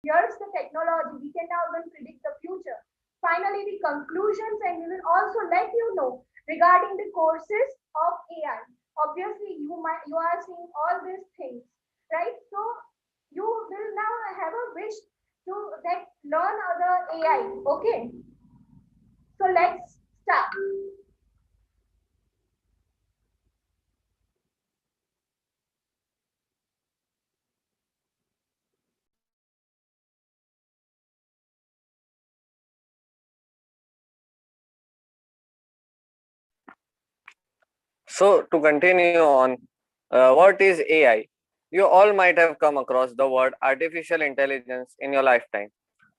Here's the technology. We can now even predict the future. Finally, the conclusions, and we will also let you know regarding the courses of AI. Obviously, you are seeing all these things, right? So you will now have a wish to that learn other AI. Okay, so let's start. So, to continue on, what is AI? You all might have come across the word artificial intelligence in your lifetime.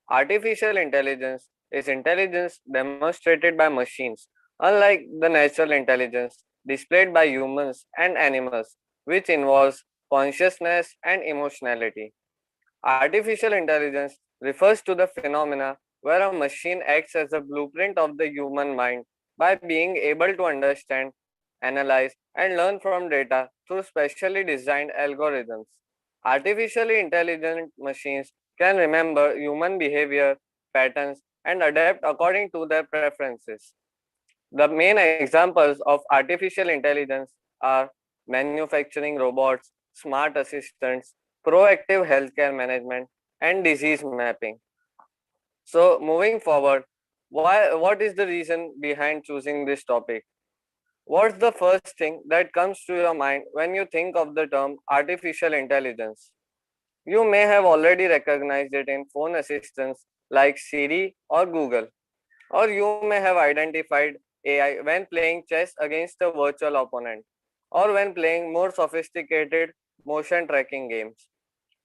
Artificial intelligence is intelligence demonstrated by machines, unlike the natural intelligence displayed by humans and animals, which involves consciousness and emotionality. Artificial intelligence refers to the phenomena where a machine acts as a blueprint of the human mind by being able to understand, analyze, and learn from data through specially designed algorithms. Artificially intelligent machines can remember human behavior, patterns, and adapt according to their preferences. The main examples of artificial intelligence are manufacturing robots, smart assistants, proactive healthcare management, and disease mapping. So, moving forward, what is the reason behind choosing this topic? What's the first thing that comes to your mind when you think of the term artificial intelligence? You may have already recognized it in phone assistants like Siri or Google, or you may have identified AI when playing chess against a virtual opponent, or when playing more sophisticated motion tracking games.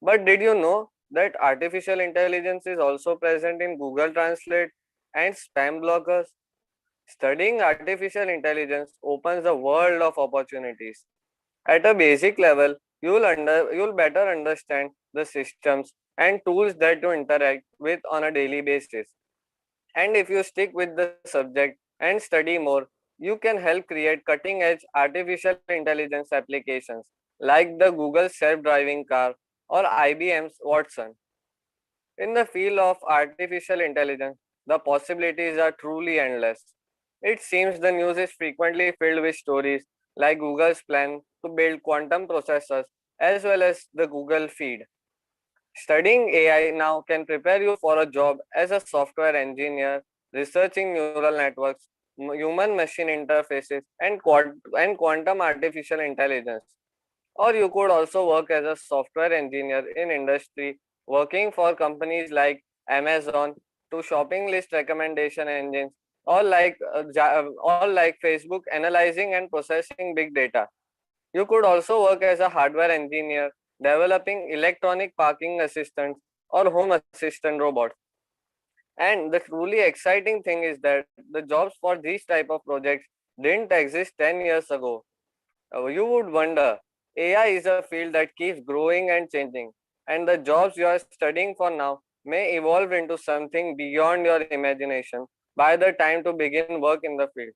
But did you know that artificial intelligence is also present in Google Translate and spam blockers? Studying artificial intelligence opens a world of opportunities. At a basic level, you'll better understand the systems and tools that you interact with on a daily basis. And if you stick with the subject and study more, you can help create cutting edge artificial intelligence applications like the Google self driving car or IBM's Watson. In the field of artificial intelligence, the possibilities are truly endless. It seems the news is frequently filled with stories like Google's plan to build quantum processors as well as the Google feed. Studying AI now can prepare you for a job as a software engineer, researching neural networks, human machine interfaces, and quantum artificial intelligence. Or you could also work as a software engineer in industry, working for companies like Amazon to shopping list recommendation engines, or like Facebook, analyzing and processing big data. You could also work as a hardware engineer, developing electronic parking assistants or home assistant robots. And the truly exciting thing is that the jobs for these type of projects didn't exist 10 years ago. You would wonder, AI is a field that keeps growing and changing, and the jobs you are studying for now may evolve into something beyond your imagination by the time to begin work in the field.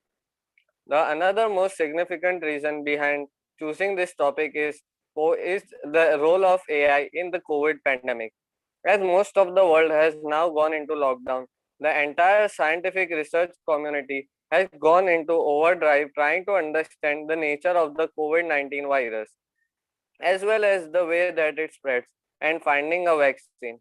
The another most significant reason behind choosing this topic is the role of AI in the COVID pandemic. As most of the world has now gone into lockdown, the entire scientific research community has gone into overdrive trying to understand the nature of the COVID 19 virus, as well as the way that it spreads, and finding a vaccine.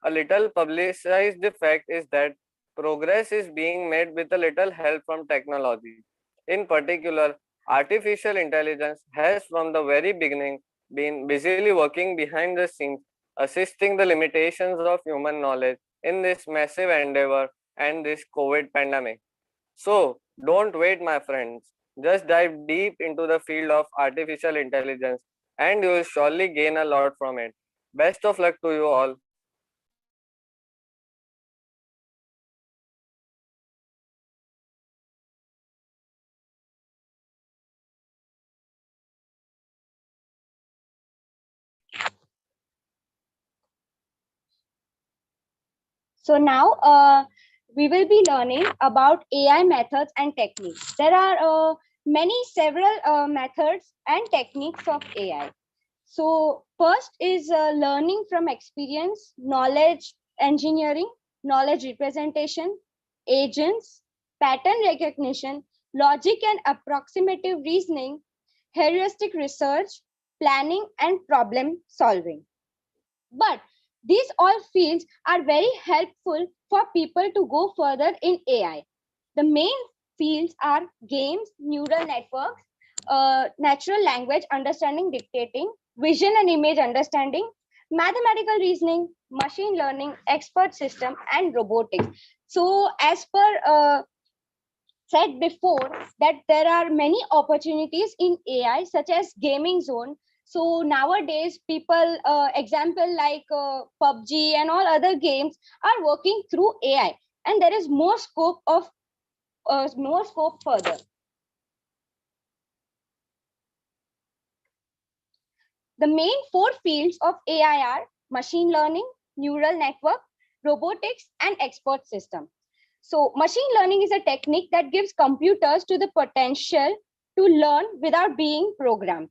A little publicized fact is that progress is being made with a little help from technology. In particular, artificial intelligence has from the very beginning been busily working behind the scenes, assisting the limitations of human knowledge in this massive endeavor and this COVID pandemic. So, don't wait, my friends. Just dive deep into the field of artificial intelligence and you will surely gain a lot from it. Best of luck to you all. So now we will be learning about AI methods and techniques. There are several methods and techniques of AI. So first is learning from experience, knowledge engineering, knowledge representation, agents, pattern recognition, logic and approximative reasoning, heuristic research, planning, and problem solving. But these all fields are very helpful for people to go further in AI. The main fields are games, neural networks, natural language understanding dictating, vision and image understanding, mathematical reasoning, machine learning, expert system, and robotics. So as per said before that there are many opportunities in AI, such as gaming zone. So nowadays, people, example like PUBG and all other games are working through AI, and there is more scope further. The main four fields of AI are machine learning, neural network, robotics, and expert system. So machine learning is a technique that gives computers to the potential to learn without being programmed.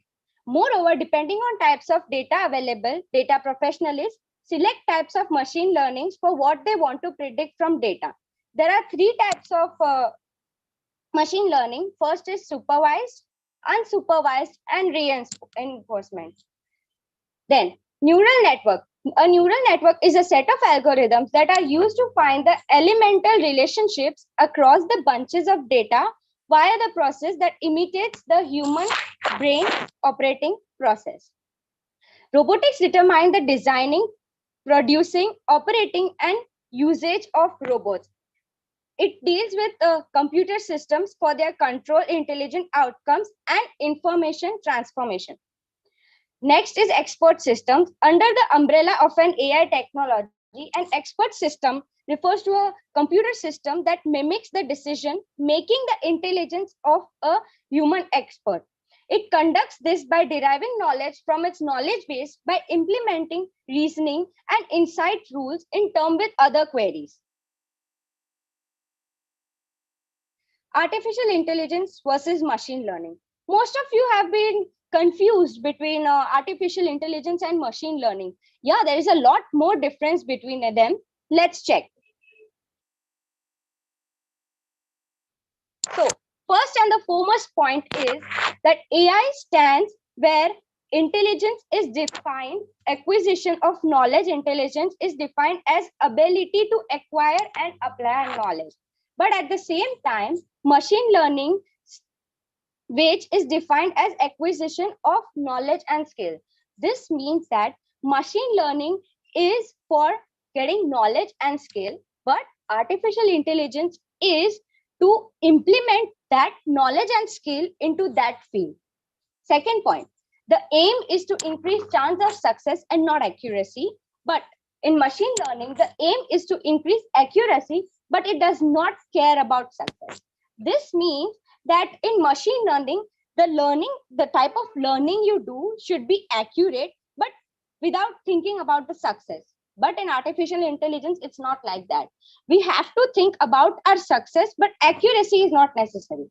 Moreover, depending on types of data available, data professionals select types of machine learnings for what they want to predict from data. There are three types of machine learning. First is supervised, unsupervised, and reinforcement. Then, neural network. A neural network is a set of algorithms that are used to find the elemental relationships across the bunches of data via the process that imitates the human brain operating process. Robotics determine the designing, producing, operating, and usage of robots. It deals with computer systems for their control, intelligent outcomes, and information transformation. Next is expert systems. Under the umbrella of an AI technology, an expert system refers to a computer system that mimics the decision making the intelligence of a human expert. It conducts this by deriving knowledge from its knowledge base by implementing reasoning and insight rules in term with other queries. Artificial intelligence versus machine learning. Most of you have been confused between artificial intelligence and machine learning. Yeah, there is a lot more difference between them. Let's check. So, first and the foremost point is that AI stands where intelligence is defined, acquisition of knowledge intelligence is defined as ability to acquire and apply knowledge. But at the same time, machine learning, which is defined as acquisition of knowledge and skill. This means that machine learning is for getting knowledge and skill, but artificial intelligence is to implement that knowledge and skill into that field. Second point, the aim is to increase chance of success and not accuracy. But in machine learning, the aim is to increase accuracy, but it does not care about success. This means that in machine learning, the type of learning you do should be accurate, but without thinking about the success. But in artificial intelligence, it's not like that. We have to think about our success, but accuracy is not necessary.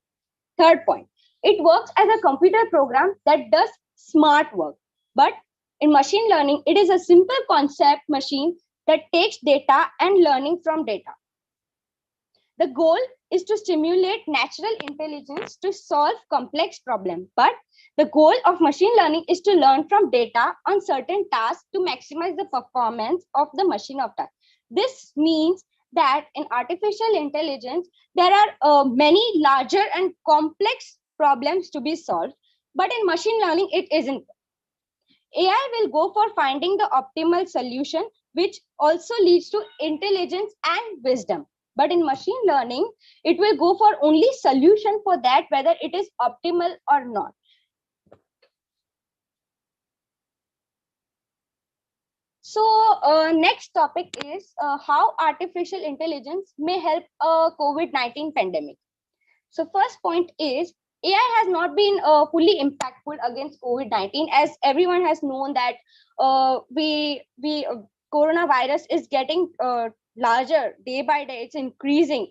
Third point, it works as a computer program that does smart work. But in machine learning, it is a simple concept machine that takes data and learning from data. The goal is to stimulate natural intelligence to solve complex problems. But the goal of machine learning is to learn from data on certain tasks to maximize the performance of the machine of task. This means that in artificial intelligence, there are many larger and complex problems to be solved. But in machine learning, it isn't. AI will go for finding the optimal solution, which also leads to intelligence and wisdom. But in machine learning, it will go for only solution for that, whether it is optimal or not. So next topic is how artificial intelligence may help COVID-19 pandemic. So first point is AI has not been fully impactful against COVID-19, as everyone has known that coronavirus is getting larger day by day. It's increasing.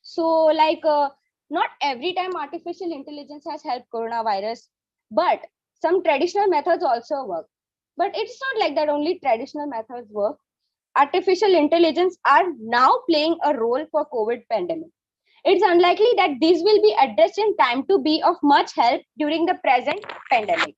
So not every time artificial intelligence has helped coronavirus, but some traditional methods also work. But it's not like that only traditional methods work. Artificial intelligence are now playing a role for COVID pandemic. It's unlikely that these will be addressed in time to be of much help during the present pandemic.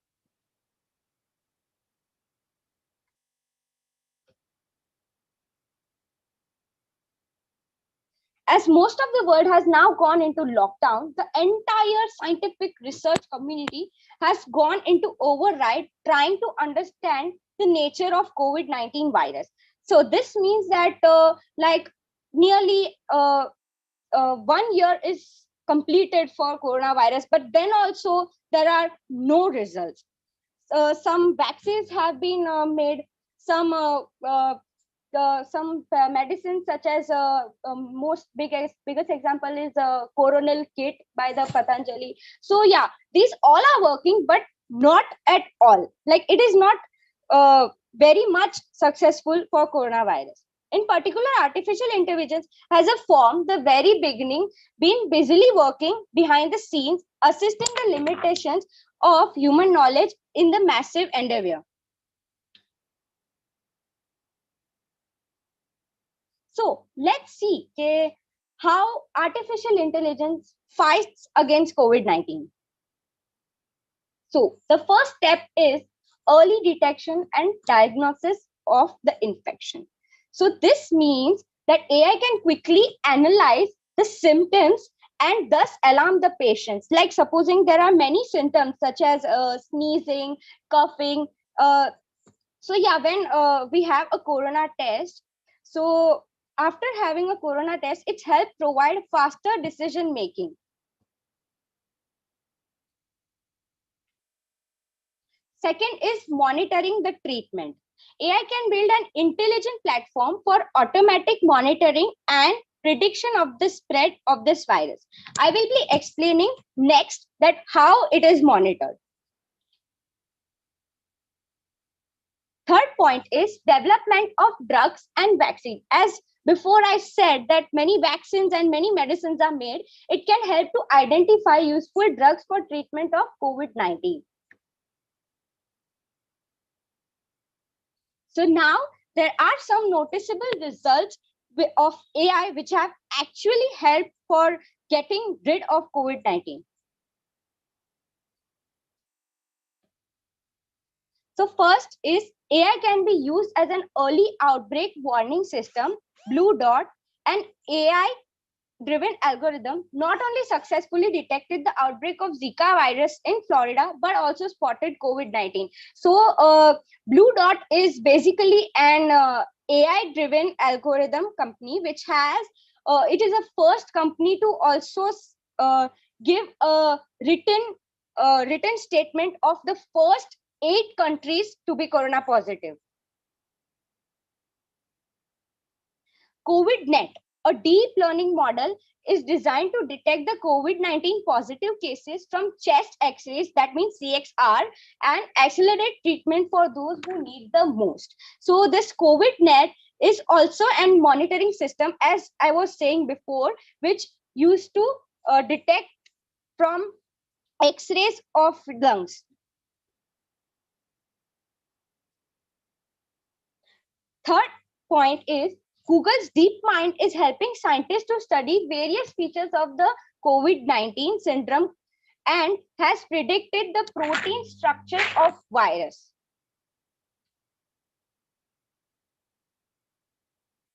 As most of the world has now gone into lockdown, the entire scientific research community has gone into override trying to understand the nature of COVID-19 virus. So this means that like nearly 1 year is completed for coronavirus, but then also there are no results. Some vaccines have been made, some medicines such as most biggest example is coronal kit by the Patanjali. So yeah, these all are working, but not at all. Like it is not very much successful for coronavirus. In particular, artificial intelligence has a form the very beginning been busily working behind the scenes, assisting the limitations of human knowledge in the massive endeavor. So let's see how artificial intelligence fights against COVID-19. So the first step is early detection and diagnosis of the infection. So this means that AI can quickly analyze the symptoms and thus alarm the patients. Like supposing there are many symptoms such as sneezing, coughing. So yeah, when we have a corona test, so after having a corona test, it's helped provide faster decision making. Second is monitoring the treatment. AI can build an intelligent platform for automatic monitoring and prediction of the spread of this virus. I will be explaining next that how it is monitored. Third point is development of drugs and vaccine. As before I said that many vaccines and many medicines are made, it can help to identify useful drugs for treatment of COVID-19. So now there are some noticeable results of AI which have actually helped for getting rid of COVID-19. So first is AI can be used as an early outbreak warning system, Blue Dot, an AI driven algorithm not only successfully detected the outbreak of Zika virus in Florida, but also spotted COVID-19. So Blue Dot is basically an AI driven algorithm company, which has, it is a first company to also give a written statement of the first 8 countries to be corona positive. COVIDNet, a deep learning model, is designed to detect the COVID-19 positive cases from chest X-rays, that means CXR, and accelerate treatment for those who need the most. So this COVIDNet is also a monitoring system, as I was saying before, which used to detect from X-rays of lungs. Third point is Google's DeepMind is helping scientists to study various features of the COVID-19 syndrome and has predicted the protein structure of virus.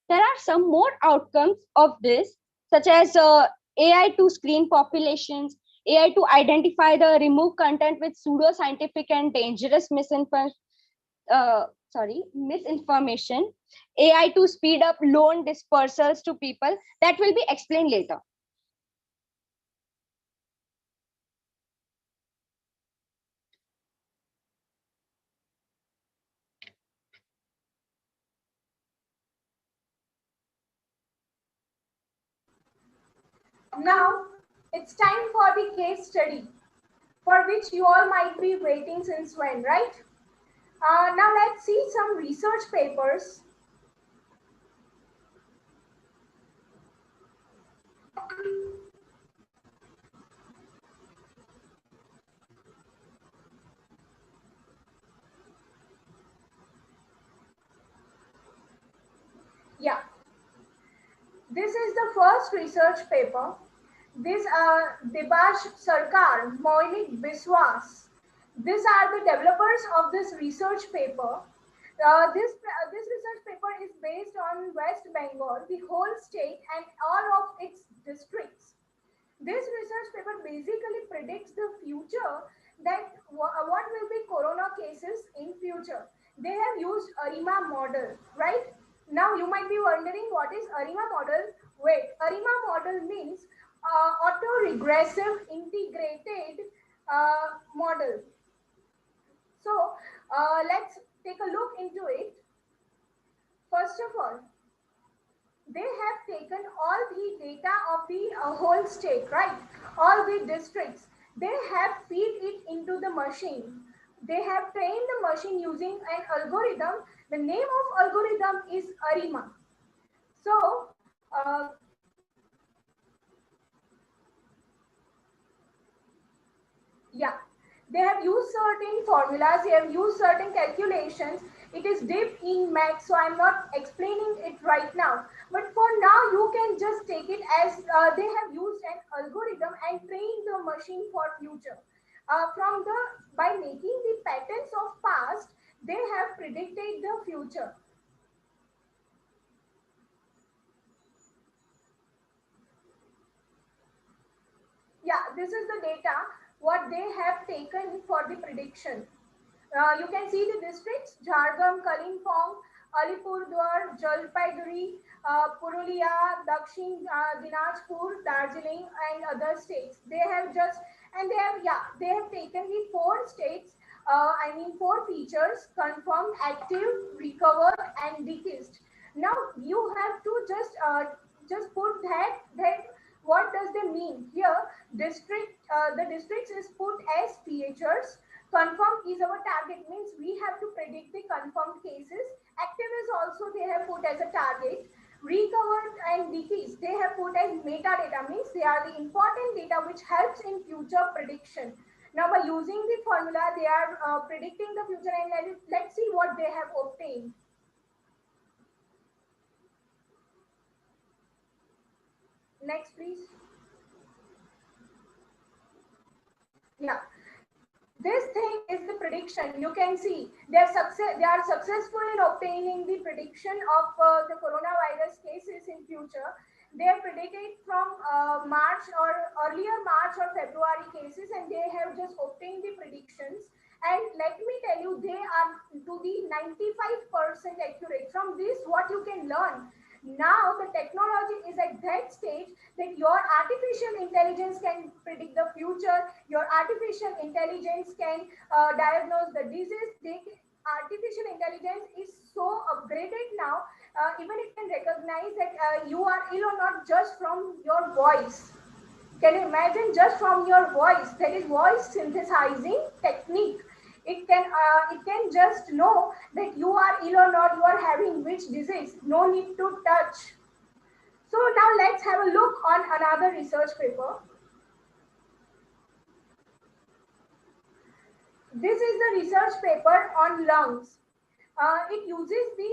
There are some more outcomes of this, such as AI to screen populations, AI to identify the remove content with pseudoscientific and dangerous misinformation, AI to speed up loan dispersals to people. That will be explained later. Now, it's time for the case study, for which you all might be waiting since when, right? Now let's see some research papers. This is the first research paper. This Debash Sarkar, Moinik Biswas. These are the developers of this research paper. This research paper is based on West Bengal, the whole state and all of its districts. This research paper basically predicts the future, that what will be corona cases in future. They have used ARIMA model, right? Now you might be wondering what is ARIMA model. Wait, ARIMA model means auto-regressive integrated model. So let's take a look into it. First of all, they have taken all the data of the whole state, right? All the districts. They have feed it into the machine. They have trained the machine using an algorithm. The name of algorithm is ARIMA. So, yeah, they have used certain formulas, they have used certain calculations. It is deep in math, so I'm not explaining it right now. But for now, you can just take it as they have used an algorithm and trained the machine for future. By making the patterns of past, they have predicted the future. Yeah, this is the data what they have taken for the prediction. You can see the districts: Jharkhand, Kalimpong, Alipurduar, Jalpaiguri, Purulia, Dakshin Dinajpur, Darjeeling, and other states. They have just, and they have, yeah, they have taken the four states, four features: confirmed, active, recovered, and decreased. Now you have to just put that what does they mean here. The districts is put as features. Confirmed is our target, means we have to predict the confirmed cases. Active is also they have put as a target. Recovered and decreased they have put as metadata, means they are the important data which helps in future prediction. Now by using the formula, they are predicting the future, and let's see what they have obtained. Next, please. Yeah, this thing is the prediction. You can see they are successful in obtaining the prediction of the coronavirus cases in future. They are predicted from March or earlier March or February cases, and they have just obtained the predictions. And let me tell you, they are to the 95% accurate. From this, what you can learn, now the technology is at that stage that your artificial intelligence can predict the future. Your artificial intelligence can diagnose the disease. Artificial intelligence is so upgraded now, even it can recognize that you are ill or not just from your voice. Can you imagine, just from your voice? That is voice synthesizing technique. It can just know that you are ill or not, you are having which disease. No need to touch. So now let's have a look on another research paper. This is the research paper on lungs. It uses the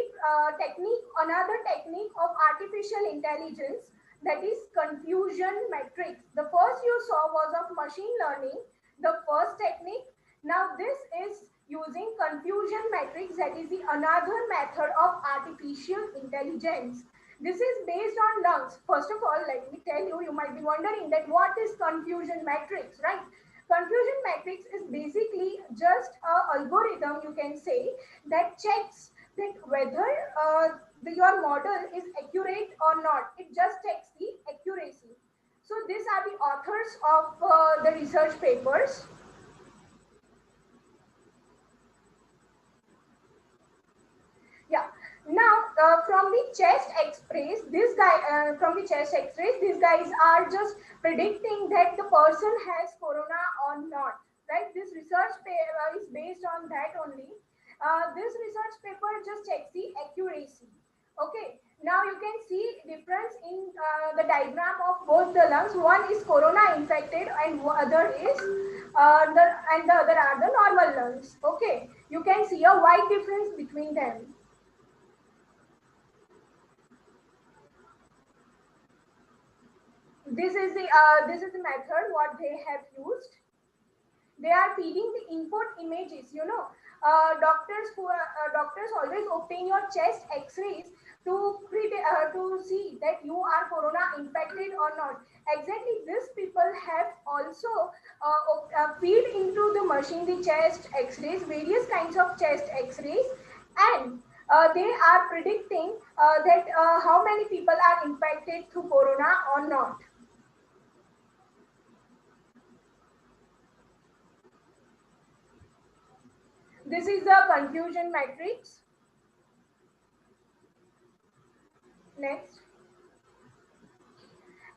another technique of artificial intelligence, that is confusion matrix. The first you saw was of machine learning, the first technique. Now this is using confusion matrix, that is the another method of artificial intelligence. This is based on lungs. First of all, let me tell you, you might be wondering that what is confusion matrix, right? Confusion matrix is basically just a algorithm, you can say, that checks that whether your model is accurate or not. It just checks the accuracy. So these are the authors of the research papers. Yeah. Now, from the chest X-rays, from the chest X-rays, these guys are just predicting that the person has corona or not. Right? This research paper is based on that only. This research paper just checks the accuracy. Okay. Now you can see difference in the diagram of both the lungs. One is corona infected, and other is the other are the normal lungs. Okay. You can see a wide difference between them. This is the method what they have used. They are feeding the input images. Doctors always obtain your chest x-rays to see that you are corona infected or not. Exactly, these people have also feed into the machine the chest x-rays, various kinds of chest x-rays, and they are predicting that how many people are infected through corona or not. This is the confusion matrix. Next.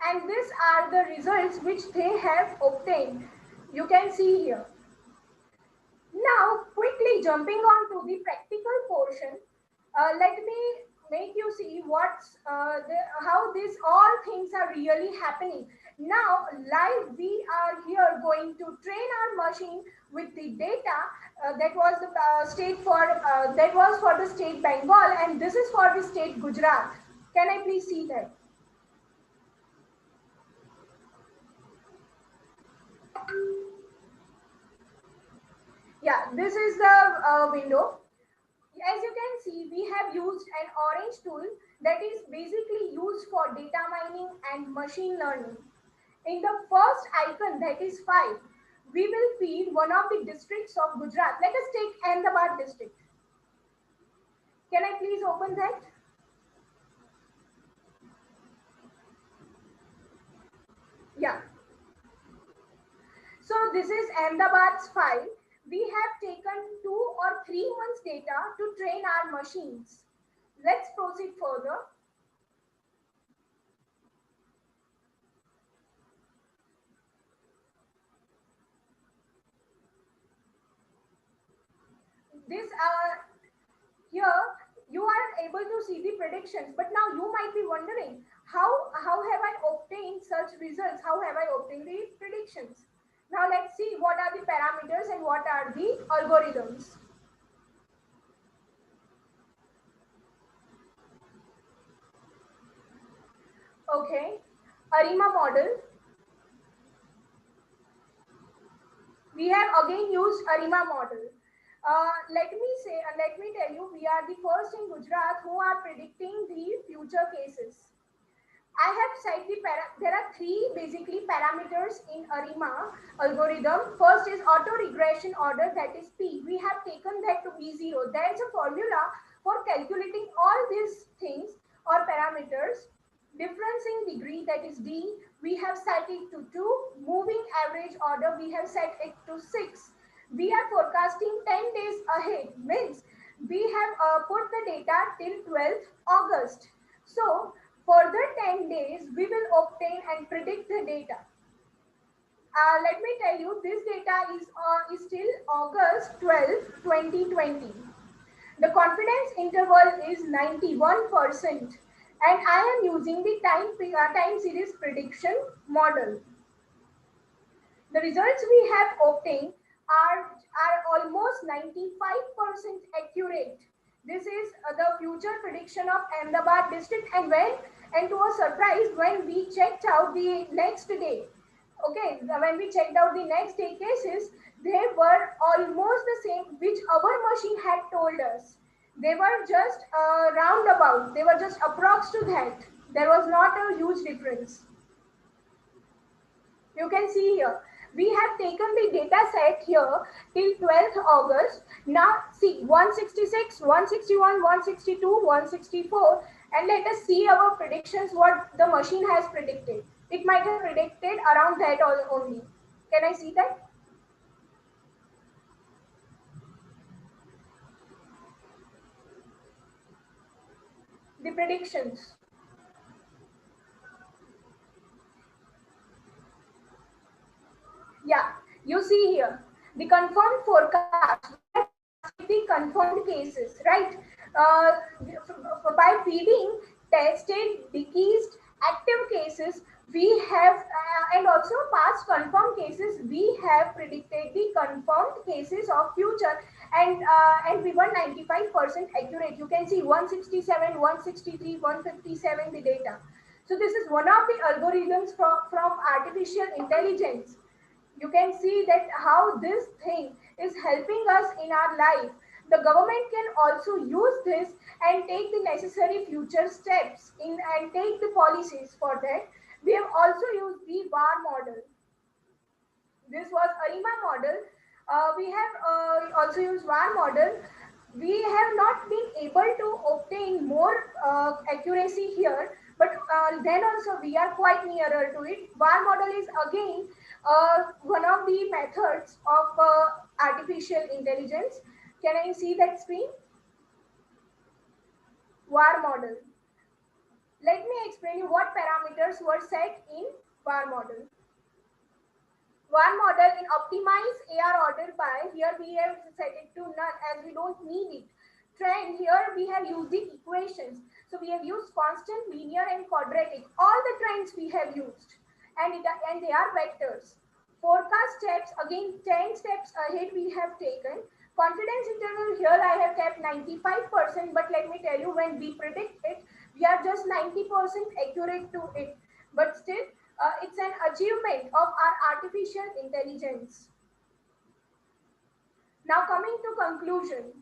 And these are the results which they have obtained. You can see here. Now, quickly jumping on to the practical portion, let me make you see how these all things are really happening. Now, live, we are here going to train our machine with the data that was for the state Bengal, and this is for the state Gujarat. Can I please see that? Yeah, this is the window. As you can see, we have used an orange tool that is basically used for data mining and machine learning. In the first icon, that is 5, we will feed one of the districts of Gujarat. Let us take Ahmedabad district. Can I please open that? Yeah. So this is Ahmedabad's file. We have taken 2 or 3 months data to train our machines. Let's proceed further. Here you are able to see the predictions, but now you might be wondering how have I obtained such results? How have I obtained the predictions? Now let's see what are the parameters and what are the algorithms. Okay, ARIMA model. We have again used ARIMA model. Let me tell you, we are the first in Gujarat who are predicting the future cases. I have said there are 3 basically parameters in ARIMA algorithm. First is auto regression order, that is P. We have taken that to B0. There is a formula for calculating all these things or parameters. Difference in degree, that is D, we have set it to 2. Moving average order, we have set it to 6. We are forecasting 10 days ahead, means we have put the data till 12th August. So further 10 days, we will obtain and predict the data. Let me tell you, this data is till August 12, 2020. The confidence interval is 91%, and I am using the time series prediction model. The results we have obtained are almost 95% accurate. This is the future prediction of Ahmedabad district, and to our surprise, when we checked out the next day, okay, when we checked out the next day cases, they were almost the same which our machine had told us. They were just roundabout. They were just approx to that. There was not a huge difference. You can see here. We have taken the data set here till 12th August. Now see 166, 161, 162, 164, and let us see our predictions, what the machine has predicted. It might have predicted around that only. Can I see that? The predictions. Yeah, you see here the confirmed forecast. The confirmed cases, right? By feeding tested, decreased, active cases, we have, and also past confirmed cases, we have predicted the confirmed cases of future, and we were 95% accurate. You can see 167, 163, 157 the data. So this is one of the algorithms from artificial intelligence. You can see that how this thing is helping us in our life. The government can also use this and take the necessary future steps in and take the policies for that. We have also used the VAR model. This was ARIMA model. We have also used VAR model. We have not been able to obtain more accuracy here, but then also we are quite nearer to it. VAR model is again one of the methods of artificial intelligence. Can I see that screen? VAR model. Let me explain you what parameters were set in VAR model. One model in optimize AR order by, here we have set it to none as we don't need it. Trend, here we have used the equations. So we have used constant, linear and quadratic. All the trends we have used and they are vectors. Forecast steps, again 10 steps ahead we have taken. Confidence interval, here I have kept 95%, but let me tell you, when we predict it, we are just 90% accurate to it. But still, it's an achievement of our artificial intelligence. Now coming to conclusion.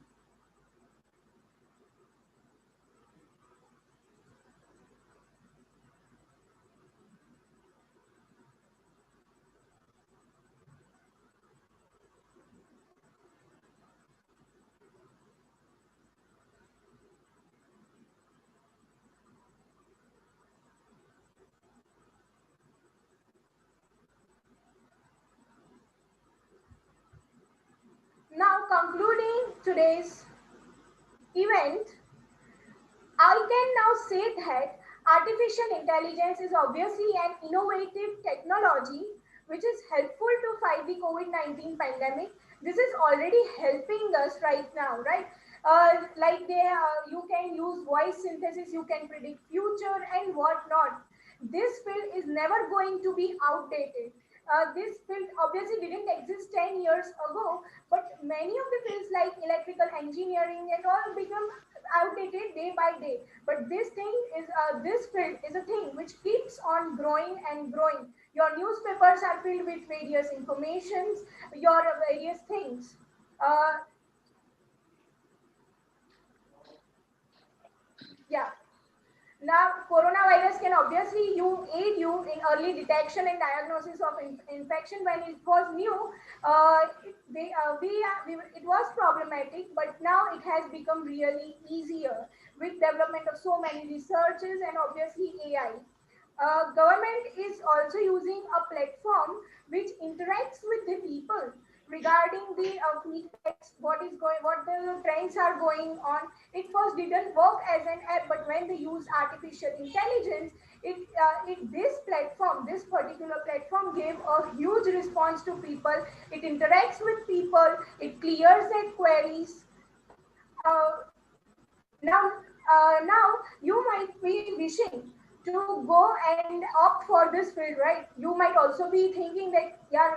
Now concluding today's event, I can now say that artificial intelligence is obviously an innovative technology which is helpful to fight the COVID-19 pandemic. This is already helping us right now, right? Like you can use voice synthesis, you can predict future and whatnot. This field is never going to be outdated. This field obviously didn't exist 10 years ago, but many of the fields like electrical engineering and all become outdated day by day. But this thing is this field is a thing which keeps on growing and growing. Your newspapers are filled with various informations, your various things. Uh, yeah. Now, coronavirus can obviously aid you in early detection and diagnosis of infection. When it was new, it was problematic, but now it has become really easier with development of so many researches and obviously AI. Government is also using a platform which interacts with the people regarding the feedbacks, what the trends are going on. It first didn't work as an app, but when they use artificial intelligence, this particular platform gave a huge response to people. It interacts with people, it clears their queries. Uh, now you might be wishing to go and opt for this field, right? You might also be thinking that, yeah,